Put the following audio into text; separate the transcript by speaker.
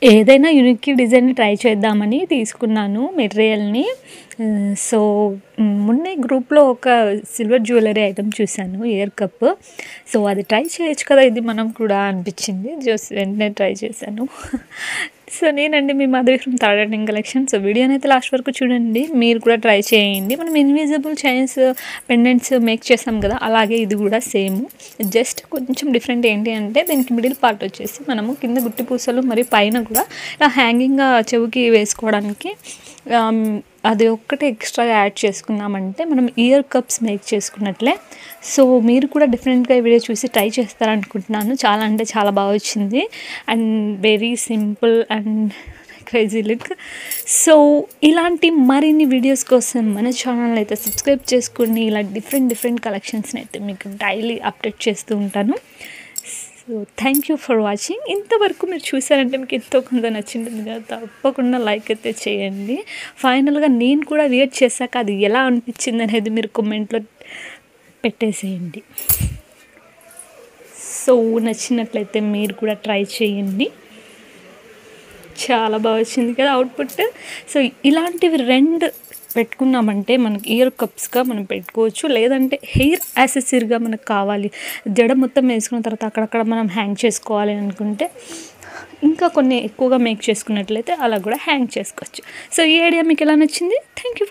Speaker 1: ఏదైనా unique design try చేద్దామని తీసుకున్నాను మెటీరియల్ని. సో మొన్నే గ్రూప్లో ఒక సిల్వర్ జ్యువెలరీ ఐటమ్ చూశాను, ఇయర్ కప్. సో అది ట్రై చేయొచ్చు కదా ఇది మనం కూడా అనిపించింది. జస్ట్ వెంటనే ట్రై చేశాను. సో నేనండి మీ Madhavi from third trending collection. So వీడియోని అయితే లాస్ట్ వరకు చూడండి, మీరు కూడా ట్రై చేయండి. మనం ఇన్విజిబుల్ చైన్స్ పెండెంట్స్ మేక్ చేసాం కదా, అలాగే ఇది కూడా సేమ్. జస్ట్ కొంచెం డిఫరెంట్ ఏంటి అంటే దీనికి మిడిల్ పార్ట్ వచ్చేసి మనము కింద గుట్టి పూసలు మరియు పైన కూడా ఇలా హ్యాంగింగ్గా చెవికి వేసుకోవడానికి అది ఒక్కటే ఎక్స్ట్రా యాడ్ చేసుకున్నామంటే మనం ఇయర్ కప్స్ మేక్ చేసుకున్నట్లే. సో మీరు కూడా డిఫరెంట్గా ఈ వీడియో చూసి ట్రై చేస్తారనుకుంటున్నాను. చాలా అంటే చాలా బాగా వచ్చింది and very simple and crazy look. So ఇలాంటి మరిన్ని వీడియోస్ కోసం మన ఛానల్ అయితే సబ్స్క్రైబ్ చేసుకోండి. ఇలా డిఫరెంట్ కలెక్షన్స్ని అయితే మీకు డైలీ అప్డేట్ చేస్తూ ఉంటాను. So thank you for watching. ఇంతవరకు మీరు చూసారంటే మీకు ఎంతో కొంత నచ్చింది కదా, తప్పకుండా లైక్ అయితే చేయండి. ఫైనల్గా నేను కూడా రియాక్ట్ చేశాక అది ఎలా అనిపించింది అనేది మీరు కామెంట్లో పెట్టేసేయండి. సో నచ్చినట్లయితే మీరు కూడా ట్రై చేయండి. చాలా బాగా వచ్చింది కదా అవుట్పుట్. సో ఇలాంటివి రెండు పెట్టుకున్నామంటే మనకి ఇయర్ కప్స్గా మనం పెట్టుకోవచ్చు, లేదంటే హెయిర్ యాక్సెసరీగా మనకు కావాలి, జడ మొత్తం వేసుకున్న తర్వాత అక్కడక్కడ మనం హ్యాంగ్ చేసుకోవాలి అనుకుంటే ఇంకా కొన్ని ఎక్కువగా మేక్ చేసుకున్నట్లయితే అలా కూడా హ్యాంగ్ చేసుకోవచ్చు. సో ఈ ఐడియా మీకు ఎలా నచ్చింది? Thank you for